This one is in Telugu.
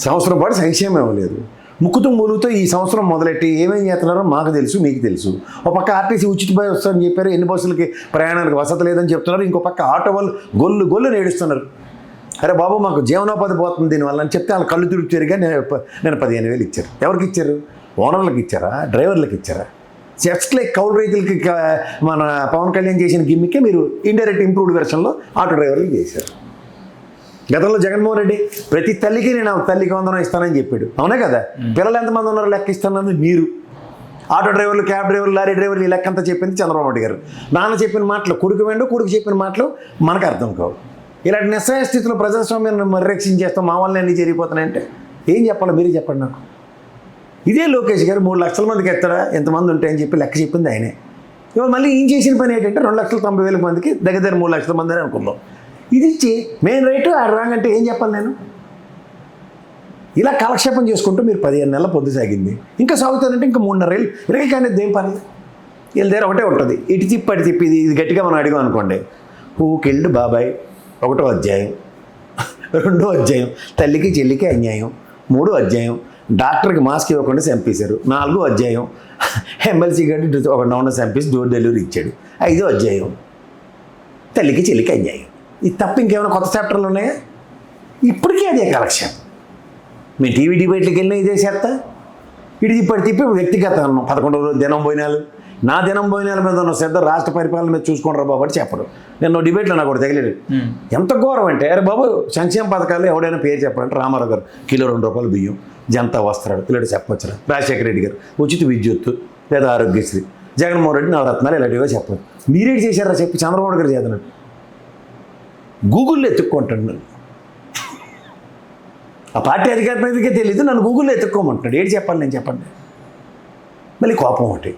సంవత్సరం పాటు సంక్షేమం ఇవ్వలేదు. ముక్కుతూ మూలుగుతో ఈ సంవత్సరం మొదలెట్టి ఏమేం చేస్తున్నారో మాకు తెలుసు, మీకు తెలుసు. ఒక పక్క ఆర్టీసీ ఉచిత బస్సు వస్తుందని చెప్పారు, ఎన్ని బస్సులకి ప్రయాణానికి వసతి లేదని చెప్తున్నారు. ఇంకో పక్క ఆటో వాళ్ళు గొల్లు నేడుస్తున్నారు. అరే బాబు మాకు జీవనోపాధి పోతుంది దీనివల్ల అని చెప్తే వాళ్ళు కళ్ళు తిరిగి తిరిగా నేను 15,000 ఇచ్చారు. ఎవరికి ఇచ్చారు? ఓనర్లకు ఇచ్చారా? డ్రైవర్లకు ఇచ్చారా? జస్ట్ లైక్ కౌలు రైతులకి మన పవన్ కళ్యాణ్ చేసిన గిమ్మికే మీరు ఇండైరెక్ట్ ఇంప్రూవ్డ్ వెర్షన్లో ఆటో డ్రైవర్లకు చేశారు. గతంలో జగన్మోహన్ రెడ్డి ప్రతి తల్లికి నేను తల్లికి వందనం ఇస్తానని చెప్పాడు, అవునా కదా? పిల్లలు ఎంతమంది ఉన్నారో లెక్క ఇస్తానన్నది మీరు. ఆటో డ్రైవర్లు, క్యాబ్ డ్రైవర్లు, లారీ డ్రైవర్లు ఈ లెక్క అంతా చెప్పింది చంద్రబాబు నాయుడు గారు. నాన్న చెప్పిన మాటలు కొడుకు వెండు, కొడుకు చెప్పిన మాటలు మనకు అర్థం కావు. ఇలాంటి నిస్సహాయ స్థితిలో ప్రజాస్వామ్యాన్ని మర్రక్షించేస్తాం, మా వల్ల అన్నీ జరిగిపోతున్నాయంటే ఏం చెప్పాలో మీరు చెప్పండి నాకు. ఇదే లోకేష్ గారు 3 లక్షల మందికి ఎత్తడా ఎంతమంది ఉంటాయని చెప్పి లెక్క చెప్పింది ఆయనే. ఇవాళ మళ్ళీ ఏం చేసిన పని ఏంటంటే 2,90,000 మందికి దగ్గర 3 లక్షల మంది అని అనుకుందాం. ఇది ఇచ్చి మెయిన్ రైట్ ఆడ రాంగ్ అంటే ఏం చెప్పాలి నేను? ఇలా కాలక్షేపం చేసుకుంటూ మీరు 15 నెలల పొద్దు సాగింది. ఇంకా సాగుతుందంటే ఇంకా 3.5 ఏళ్ళు ఇరవై కానీ ఏం పర్లేదు. వీళ్ళ దగ్గర ఒకటే ఉంటుంది, ఇటు తిప్పి అటు తిప్పి. ఇది గట్టిగా మనం అడిగాం అనుకోండి, హూ కిల్డ్ బాబాయ్ 1వ అధ్యాయం, 2వ అధ్యాయం తల్లికి చెల్లికి అన్యాయం, 3వ అధ్యాయం డాక్టర్కి మాస్క్ ఇవ్వకుండా చంపేశారు, 4వ అధ్యాయం ఎమ్మెల్సీ గడ్డి ఒక నౌన చంపేసి డోర్ డెలివరీ ఇచ్చాడు, 5వ అధ్యాయం తల్లికి చెల్లికి అన్యాయం. ఇది తప్ప ఇంకేమైనా కొత్త చాప్టర్లు ఉన్నాయా? ఇప్పటికీ అదే కలెక్షన్. మేము టీవీ డిబేట్లకు వెళ్ళినా ఇదే చేస్తా. ఇటు తిప్పి వ్యక్తిగత అన్నాం. 11వ రోజు దినం భోజనాలు, నా దినం భోజనాల మీద ఉన్న శ్రద్ధ రాష్ట్ర పరిపాలన మీద చూసుకుంటారా బాబు అని చెప్పడం. నేను డిబేట్లో నాకు ఒకటి తగిలేదు. ఎంత ఘోరం అంటే, అరే బాబు సంక్షేమ పథకాలు ఎవడైనా పేరు చెప్పాలంటే రామారావు గారు కిలో 2 రూపాయలు బియ్యం, జనతా వస్త్రాలు ఇలాంటి చెప్పొచ్చురా. రాజశేఖర రెడ్డి గారు ఉచిత విద్యుత్తు లేదా ఆరోగ్యశ్రీ, జగన్మోహన్ రెడ్డి నవరత్నాలు ఇలాంటివో చెప్పాలి. మీరేటి చేశారా చెప్పి చంద్రబాబు గారు చేస్తున్నాడు. గూగుల్లో ఎత్తుక్కుంటాడు నన్ను. ఆ పార్టీ అధికారి మీదకే తెలియదు, నన్ను గూగుల్లో ఎత్తుక్కోమంటున్నాడు. ఏంటి చెప్పాలి నేను? చెప్పండి. మళ్ళీ కోపం ఒకటి.